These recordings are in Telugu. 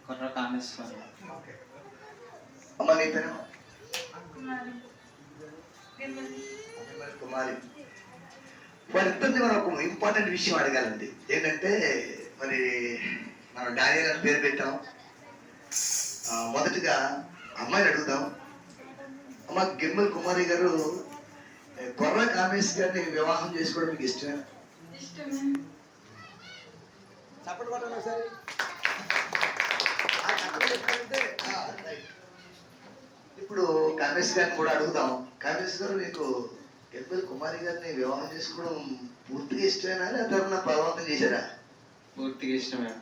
కొర్ర కామేశ్వరం. అమ్మ నీ పేరు? కుమారి. వారిద్దరిని మనం ఒక ఇంపార్టెంట్ విషయం అడగాలండి. ఏంటంటే మరి మనం డానియల్ అని పేరు పెట్టాం. మొదటిగా అమ్మాయిని అడుగుదాం. అమ్మ గిమ్మల్ కుమారి గారు కొర్ర కామేశ్ గారిని వివాహం చేసుకోవడం మీకు ఇష్టమే? చప్పట్లు కొట్టండి ఒకసారి. ఇప్పుడు కామేశ్ గారిని కూడా అడుగుదాం. కామేశ్ గారు మీకు గిమ్మల్ కుమారి గారిని వివాహం చేసుకోవడం పూర్తిగా ఇష్టమేనా లేదా ఏమన్నా బలవంతం చేశారా? పూర్తిగా ఇష్టమే.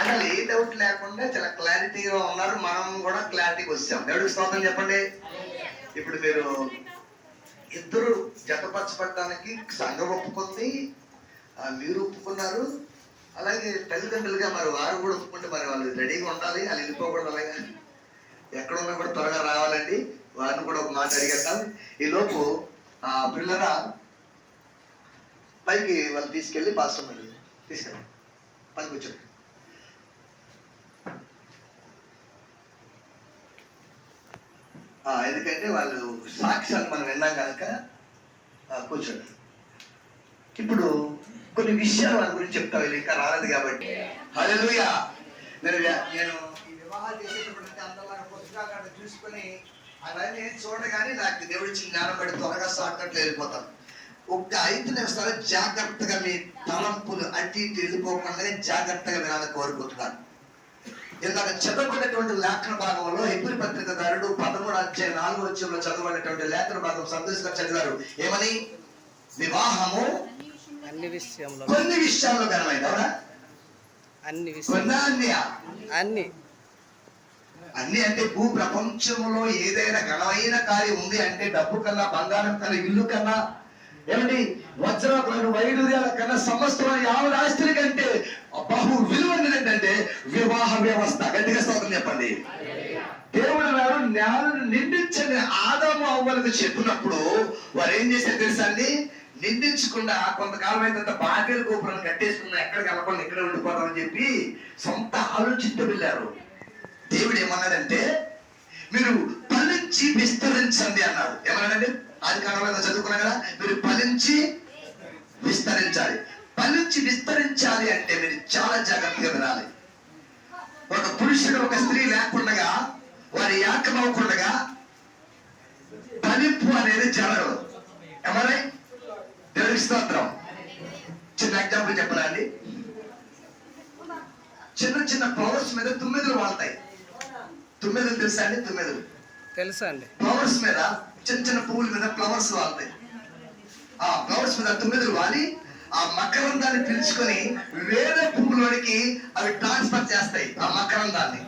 అసలు ఏ డౌట్ లేకుండా చాలా క్లారిటీగా ఉన్నారు. మనం కూడా క్లారిటీకి వచ్చాం. దేవుడికి స్తోత్రం చెప్పండి. ఇప్పుడు మీరు ఇద్దరు జతపరచబడడానికి సంఘం ఒప్పుకుంది, మీరు ఒప్పుకున్నారు. అలాగే తల్లిదండ్రులుగా మరి వారు కూడా ఒప్పుకుంటే మరి వాళ్ళు రెడీగా ఉండాలి. వాళ్ళు వెళ్ళిపోకూడదు. అలాగా ఎక్కడ ఉన్నా కూడా త్వరగా రావాలండి. వారిని కూడా ఒక మాట అడిగేద్దాం. ఈ లోపు పిల్లరా పైకి వాళ్ళు తీసుకెళ్ళి పాస్టర్ తీసుకెళ్ళి పైకి కూర్చోండి. ఎందుకంటే వాళ్ళు సాక్ష్యాలు మనం విన్నాం కనుక కూర్చోండి. ఇప్పుడు కొన్ని విషయాలు వాళ్ళ గురించి చెప్తా. ఇంకా రాలేదు కాబట్టి. హల్లెలూయా. నేను ఈ వివాహాలు చేసేటప్పుడు అందరిలాగా పుస్తకాలు చూసుకొని అవన్నీ చూడగానే నాకు దేవుడి జ్ఞానం పడి త్వరగా సాకట్లు వెళ్ళిపోతాను. ఒక 5 నిమిషాలు జాగ్రత్తగా మీ తలంపులు అటు ఇటు వెళ్ళిపోకుండా జాగ్రత్తగా వినాలని కోరుకుంటున్నాను. ఇందాక చదవబడినటువంటి లేఖన భాగంలో హెబ్రీ పత్రికదారుడు 13:4 చదవబడినటువంటి లేఖన భాగం సంతోషంగా చదివారు. ఏమని? వివాహము కొన్ని విషయాల్లో ఘనమైంది. అవునా? అన్ని అంటే భూ ప్రపంచంలో ఏదైనా ఘనమైన కార్యం ఉంది అంటే డబ్బు కన్నా, బంగారం కన్నా, ఇల్లు కన్నా, ఏమండి వజ్రాలను, వైడూర్యాల కన్నా, సమస్తమైన యావన ఆస్తి కంటే బహు విలువైనది ఏంటంటే వివాహ వ్యవస్థ. గట్టిగా స్తోత్రం చెప్పండి. దేవుడు వారు నేలను నిందించని ఆదాము అవ్వలకు చెప్పినప్పుడు వారు ఏం చేశారు తెలుసా అండి? నిందించకుండా కొంతకాలం అయితే బాధ్యత గోపురాన్ని కట్టేసుకున్నా, ఎక్కడ కలపకుండా ఇక్కడ ఉండిపోతామని చెప్పి సొంత ఆలోచనతో వెళ్ళారు. దేవుడు ఏమన్నాడంటే మీరు ఫలించి విస్తరించండి అన్నాడు. ఏమన్నాడండి? ఆది కాలంలో చదువుకున్నా కదా, మీరు ఫలించి విస్తరించాలి. ఫలించి విస్తరించాలి అంటే మీరు చాలా జాగ్రత్తగా వినాలి. ఒక పురుషుడు ఒక స్త్రీ లేకుండా, వారి ఏకమవకుండా ఫలింపు అనేది జరగదు. ఏమన్నా? దేవుడికి స్తోత్రం. చిన్న ఎగ్జాంపుల్ చెప్పరా అండి? చిన్న చిన్న ఫ్లవర్స్ మీద తుమ్మెదలు వాళ్తాయి. తుమ్మెదలు తెలుసా అండి? తుమ్మెదలు తెలుసా అండి? ఫ్లవర్స్ మీద, చిన్న చిన్న పువ్వుల మీద ఫ్లవర్స్ వాళ్తాయి. ఆ ఫ్లవర్స్ మీద తుమ్మెదలు వాలి ఆ మకరందాన్ని పిలుచుకొని వేరే పువ్వులోనికి అవి ట్రాన్స్ఫర్ చేస్తాయి. ఆ మకరందాన్ని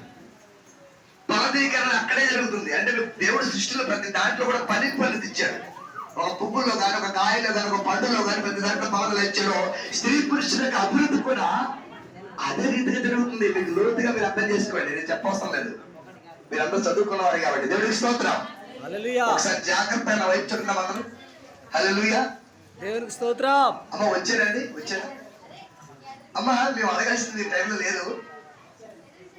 ఫలదీకరణ అక్కడే జరుగుతుంది. అంటే దేవుడి సృష్టిలో ప్రతి దాంట్లో కూడా ఫలింపు ఇచ్చాడు. ఒక పువ్వుల్లో కానీ, ఒక కాయలో కానీ, ఒక పండులో కానీ ప్రతి దాంట్లో ఫలాలు ఇచ్చాడు. స్త్రీ పురుషుల యొక్క అభివృద్ధి కూడా అదే రీతిగా జరుగుతుంది. మీకు లోతుగా మీరు అర్థం చేసుకోండి. నేను చెప్పవసరం లేదు, మీరందరూ చదువుకున్నవారు కాబట్టి. దేవుడికి స్తోత్రం. ఒకసారి జాగ్రత్త నా వైపు చెప్తున్నాం అందరూ. హల్లెలూయా. దేవునికి స్తోత్రం. అమ్మ వచ్చారండి? వచ్చారా అమ్మ? మేము అడగాల్సింది టైంలో లేదు.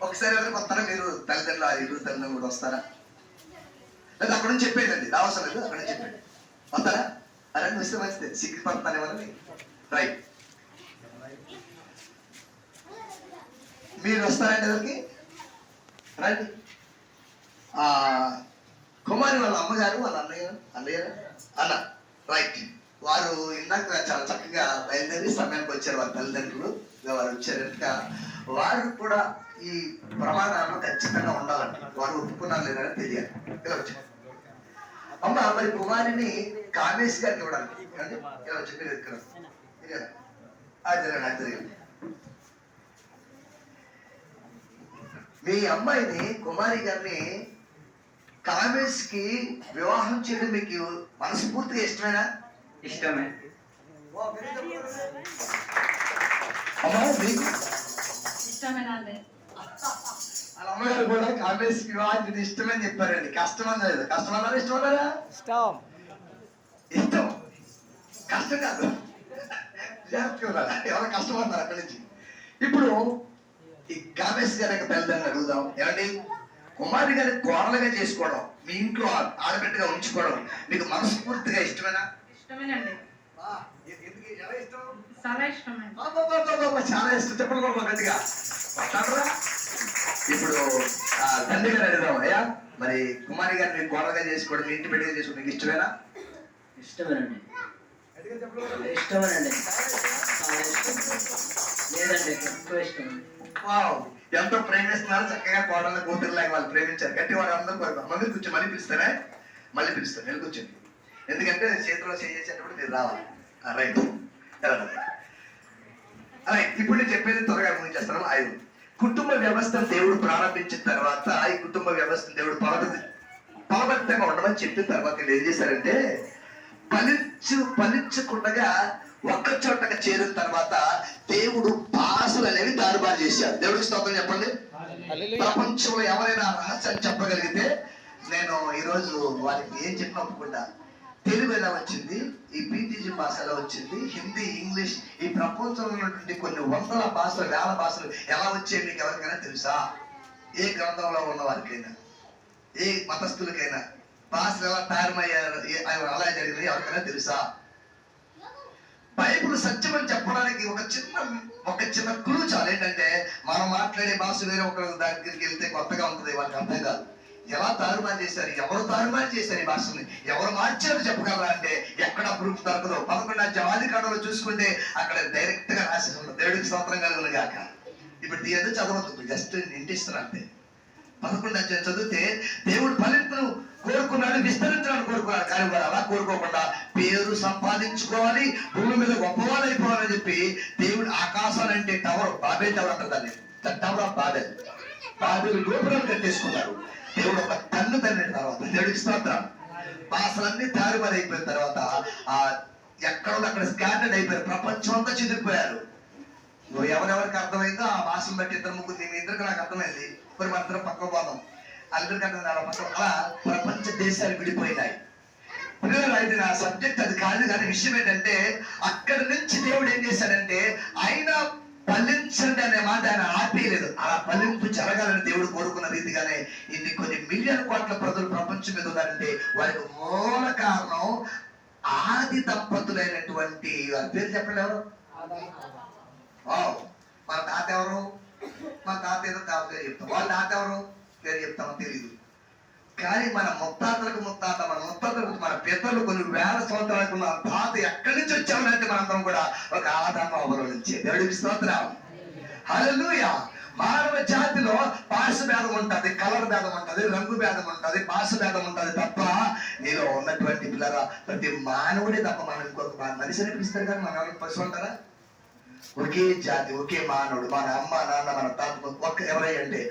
ఒకసారి ఎవరికి వస్తారా? మీరు తల్లిదండ్రులు, ఆ ఇరు తల్లిదండ్రులు కూడా వస్తారా? లేదా అక్కడ నుంచి చెప్పేయండి, రావసరం లేదు. అక్కడ నుంచి చెప్పండి. వస్తారా? అరే వస్తే మంచిది. సిగ్గు పడతాను ఏమన్నా? రైట్. మీరు వస్తారండి ఎవరికి? రండి. కుమారి వాళ్ళ అమ్మగారు, వాళ్ళ అన్నయ్య అన్న, రైట్. వారు ఇందాక చాలా చక్కగా బయలుదేరి సమయానికి వచ్చారు. వారి తల్లిదండ్రులు వారు వచ్చారు. ఇంకా వారు కూడా ఈ ప్రమాణాలు ఖచ్చితంగా ఉండాలంట. వారు ఒప్పుకున్నారు లేదని తెలియాలి. ఇలా వచ్చారు. అమ్మ మరి కుమారిని కామేశ్ గారికి ఇవ్వడానికి ఇలా వచ్చి మీరు ఎక్కడ తెలియదు. మీ అమ్మాయిని, కుమారి గారిని కామేశ్ కి వివాహం చేయడం మీకు మనస్ఫూర్తిగా ఇష్టమేనా? ఇష్టమే. వాళ్ళ అమ్మగారు కూడా కామేశ్ కి వివాహం ఇష్టమని చెప్పారండి. కష్టమని లేదు. కష్టమన్నారా? ఇష్టమన్నారా? ఇష్టం. ఇష్టం. కష్టం కాదు. జాగ్రత్తగా ఉండాలి. ఎవరో కష్టపడతారు అక్కడి నుంచి. ఇప్పుడు ఈ కామేశ్ గారి యొక్క తల్లిదండ్రులు అడుగుదాం. ఏమండి, కుమారి గారిని కోడలుగా చేసుకోవడం, మీ ఇంట్లో ఆడబిడ్డగా ఉంచుకోవడం మీకు మనస్ఫూర్తిగా ఇష్టమేనా? ఇష్టమేనండి. ఎందుకు ఎలా ఇష్టం? చాలా ఇష్టమండి. చాలా ఇష్టం. చెప్పడం గట్టిగా మాట్లాడరా. ఇప్పుడు తండ్రి గారు అడుగుదాం. అయ్యా, మరి కుమారి గారిని కోడలుగా చేసుకోవడం, మీ ఇంటి బిడ్డగా చేసుకోవడం మీకు ఇష్టమేనా? ఇష్టమేనండి. ఇష్టమేనండి. లేదండి, ఎక్కువ ఇష్టం. వావ్, ఎంతో ప్రేమిస్తున్నారు. చక్కగా కోడళ్ళ కూతురులాగా వాళ్ళు ప్రేమించారు. గట్టి వాడు అందరూ కోరుతారు. మళ్ళీ కూర్చొని మళ్ళీ పిలుస్తారా? మళ్ళీ పిలుస్తాను. నేను కూర్చోండి. ఎందుకంటే చేతిలో చేసేటప్పుడు మీరు రావాలి. Right, right. ఇప్పుడు నేను చెప్పేది త్వరగా ముగించేస్తాను. 5 కుటుంబ వ్యవస్థను దేవుడు ప్రారంభించిన తర్వాత, ఈ కుటుంబ వ్యవస్థను దేవుడు ఫలభరితంగా ఉండమని చెప్పిన తర్వాత వీళ్ళు ఏం చేశారంటే, ఫలించకుండా ఒక్క చోటగా చేరిన తర్వాత దేవుడు భాషలు అనేవి దారుబారు చేశాడు. దేవుడికి స్తోత్రం చెప్పండి. ప్రపంచంలో ఎవరైనా రహస్యాన్ని చెప్పగలిగితే, నేను ఈరోజు వారికి ఏం చెప్పిన ఒప్పుకుంటా. తెలుగు ఎలా వచ్చింది, ఈ పీటీజీ భాష ఎలా వచ్చింది, హిందీ, ఇంగ్లీష్, ఈ ప్రపంచంలో ఉన్నటువంటి కొన్ని వందల భాషలు, వేల భాషలు ఎలా వచ్చాయి మీకు ఎవరికైనా తెలుసా? ఏ గ్రంథంలో ఉన్న వారికైనా, ఏ మతస్థులకైనా భాషలు ఎలా తయారమయ్యారు, అలా జరిగింది ఎవరికైనా తెలుసా? బైబుల్ సత్యం అని చెప్పడానికి ఒక చిన్న క్లూ చాలు. ఏంటంటే, మనం మాట్లాడే భాష వేరే ఒకరి దగ్గరికి వెళ్తే కొత్తగా ఉంటుంది, వాళ్ళకి అర్థం కాదు. ఎలా తారుమారు చేశారు, ఎవరు తారుమారు చేశారు ఈ భాషని, ఎవరు మార్చారు చెప్పగలరా అంటే ఎక్కడ ప్రూఫ్ దొరకదు. 11వ ఆదికాండంలో చూసుకుంటే అక్కడ డైరెక్ట్ గా రాసి ఉంటుంది. దేవుడికి స్తోత్రం కలుగును గాక. ఇప్పుడు తీయదు చదవద్దు, జస్ట్ ఇంటిస్తున్నా అంతే. 11వ చదివితే దేవుడు ఫలింపును కోరుకున్నాడు, విస్తరించాలని కోరుకున్నాడు. కానీ వారు అలా కోరుకోకుండా పేరు సంపాదించుకోవాలి, భూమి మీద గొప్పవాళ్ళు అయిపోవాలని చెప్పి దేవుడు ఆకాశాలంటే టవర్, బాబేల్ టవర్ అంటారు దాన్ని, టవర్ ఆఫ్ బాబేల్, బాబేల్ గోపురం కట్టేసుకున్నారు. దేవుడు ఒక కన్ను తల్లిన తర్వాత, దేవుడికి స్తోత్రం, భాషలన్నీ తారుమారు అయిపోయిన తర్వాత ఎక్కడ అక్కడ స్కాటర్డ్ అయిపోయారు. ప్రపంచం అంతా చెదిరిపోయారు. ఎవరెవరికి అర్థమైందో ఆ భాషను బట్టి ఇద్దరు ముగ్గురు, మీ ఇద్దరికి నాకు అర్థమైంది, మరి మన ఇద్దరు పక్క పోదాం, అందరికి అర్థం పక్క, అలా ప్రపంచ దేశాలు విడిపోయినాయి. అయితే నా సబ్జెక్ట్ అది కాదు. కానీ విషయం ఏంటంటే, అక్కడి నుంచి దేవుడు ఏం చేశాడంటే, ఆయన ఫలించండి అనే మాట ఆయన ఆపేయలేదు. అలా ఫలింపు జరగాలని దేవుడు కోరుకున్న రీతిగానే ఇన్ని కొన్ని మిలియన్ కోట్ల ప్రజలు ప్రపంచం మీద ఉన్నారంటే వారికి మూల కారణం ఆది దంపతులైనటువంటి వారి పేరు చెప్పండి. ఎవరు? మన తాత ఎవరు? మన తాత ఏదో తాత పేరు చెప్తాం, వాళ్ళ తాత ఎవరు పేరు చెప్తామో తెలియదు. కానీ మన ముత్తాతలకు మన పెద్దలు కొన్ని వేల సంవత్సరాలకు ఉన్న తాత ఎక్కడి నుంచి వచ్చామంటే మనందరం కూడా ఒక ఆదాము అవ్వలో నుంచి. దేవుడికి స్తోత్రం, హల్లెలూయా. మానవ జాతిలో భాష భేదం ఉంటది, కలర్ భేదం ఉంటది, రంగు భేదం ఉంటది, భాష భేదం ఉంటది తప్ప నీలో ఉన్నటువంటి పిల్లల ప్రతి మానవుడే తప్ప మనం ఇంకొక మనిషిని పిలుస్తారు. కానీ మన ఎవరికి పశువు ఉంటారా? ఒకే జాతి, ఒకే మానవుడు, మన అమ్మ నాన్న మన తాత ఒక్క ఎవరై అంటే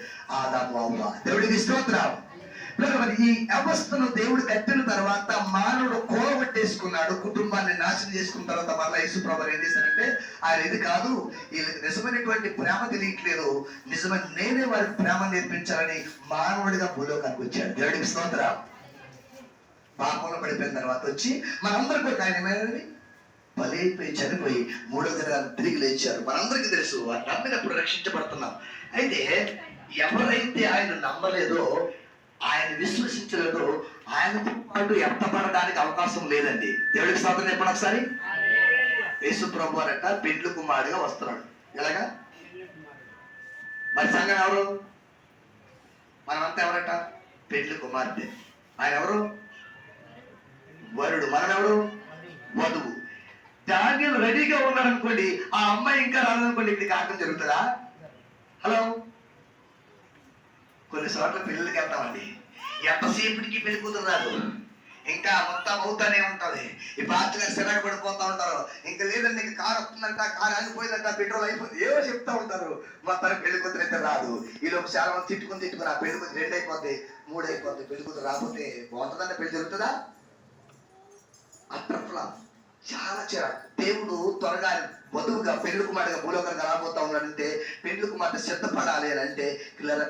ఆదాము అవ్వ. దేవుడికి స్తోత్రం. ఈ వ్యవస్థను దేవుడు కట్టిన తర్వాత మానవుడు కోలగొట్టేసుకున్నాడు, కుటుంబాన్ని నాశనం చేసుకున్న తర్వాత మళ్ళీ యేసు ప్రభువు ఏం చేశారంటే, ఆయన ఇది కాదు, వీళ్ళకి నిజమైనటువంటి ప్రేమ తెలియట్లేదు, నిజమైన నేనే వారికి ప్రేమ నేర్పించాలని మానవుడిగా భూలోకానికి వచ్చాడు. దేవుడికి స్తోత్రం. పాపంలో పడిపోయిన తర్వాత వచ్చి మనందరికీ ఒక ఆయన ఏమైనది బలైపోయి చనిపోయి 3వ దినాన తిరిగి లేచారు. మనందరికీ తెలుసు, వారు నమ్మినప్పుడు రక్షించబడుతున్నాం. అయితే ఎవరైతే ఆయన నమ్మలేదో, ఆయన విశ్వసించలేదో, ఆయనతో పాటు ఎత్తపడడానికి అవకాశం లేదండి. దేవుడికి స్తోత్రం చెప్పండి ఒకసారి. యేసు ప్రభు అరట పెండ్లి కుమారుడిగా వస్తున్నాడు. ఎలాగా? మరి సంఘం ఎవరు? మనమంతా ఎవరట? పెండ్లి కుమార్తె. ఆయన ఎవరు? వరుడు. మనం ఎవరు? వధువు. డానియేలు రెడీగా ఉన్నాడు అనుకోండి, ఆ అమ్మాయి ఇంకా రాదనుకోండి, ఇక్కడికి ఆటం జరుగుతుందా? హలో, కొన్ని చోట్ల పెళ్ళికి వెళ్తామండి, ఎంతసేపటికి పెళ్లి కూతురు రాదు, ఇంకా మొత్తం అవుతానే ఉంటది. ఈ పార్టీ గారు సిరాకు పడిపోతా ఉంటారు. ఇంకా లేదండి, ఇంకా కారు వస్తుందంట, కారు ఆగిపోయిందంట, పెట్రోల్ అయిపోయింది, ఏవో చెప్తా ఉంటారు. మొత్తానికి పెళ్లి కూతురు అయితే రాదు. ఈలోపు చాలా మంది తిట్టుకుని ఆ పెళ్లి కూతురు 2 అయిపోద్ది, 3 అయిపోద్ది. పెళ్లి కూతురు రాకపోతే బాగుంటుందంటే పెళ్లి జరుగుతుందా? అట్లా చాలా చిరాకు. దేవుడు త్వరగా వధువుగా పెళ్లి కుమారుడిగా భూలోకంగా రాబోతా ఉన్నాడంటే, పెళ్లి కుమార్తె సిద్ధపడాలి అని అంటే పిల్లల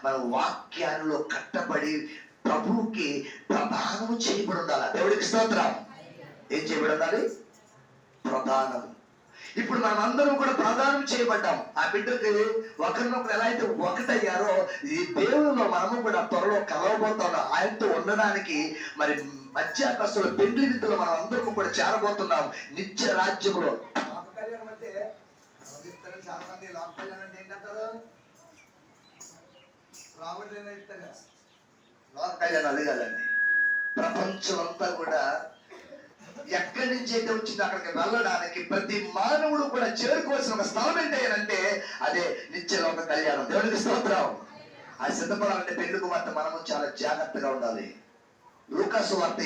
మన వాక్యాలలో కట్టబడి ప్రభువుకి ప్రదానం చేయబడి ఉండాలి. దేవుడికి స్తోత్రం. ఏం చేయబడి ఉండాలి? ప్రదానం. ఇప్పుడు మనం అందరం కూడా ప్రదానం చేయబడ్డాం. ఆ బిడ్డకి ఒకరినొకరు ఎలా అయితే ఒకటయ్యారో ఈ దేవునిలో మనము కూడా త్వరలో కలవబోతున్నాం. ఆయనతో ఉండడానికి మరి మధ్యాకాశంలో పెండ్లి విధులు మనం అందరం కూడా చేరబోతున్నాం నిత్య రాజ్యంలో. లోక కళ్యాణం అంటే చాలా మంది లోక కళ్యాణం అంటే ఏంటంటారు? రావడం లోక కళ్యాణం అది కాదండి. ప్రపంచం అంతా కూడా ఎక్కడి నుంచి అయితే వచ్చిందో అక్కడికి వెళ్ళడానికి ప్రతి మానవుడు కూడా చేరుకోవాల్సిన ఒక స్థలం ఏంటంటే అదే నిత్య లోక కళ్యాణం. దేవునికి స్తోత్రం. అది సిద్ధపడాలంటే పెళ్లి కుమార్తె మనము చాలా జాగ్రత్తగా ఉండాలి. లూకాసు వార్త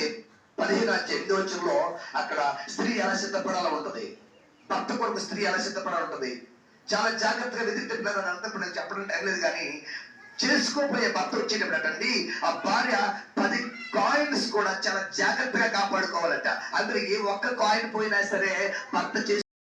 15:8 అక్కడ స్త్రీ ఎలా సిద్ధపడాలో ఉంటది, భర్త కొరకు స్త్రీ ఎలా సిద్ధపడాలి ఉంటది. చాలా జాగ్రత్తగా వెతికితే అంతా ఇప్పుడు నేను చెప్పడం టైం లేదు, కానీ చేసుకోపోయే భర్త వచ్చేటప్పుడండి ఆ భార్య 10 కాయిన్స్ కూడా చాలా జాగ్రత్తగా కాపాడుకోవాలట. అందులో ఏ ఒక్క కాయిన్ పోయినా సరే భర్త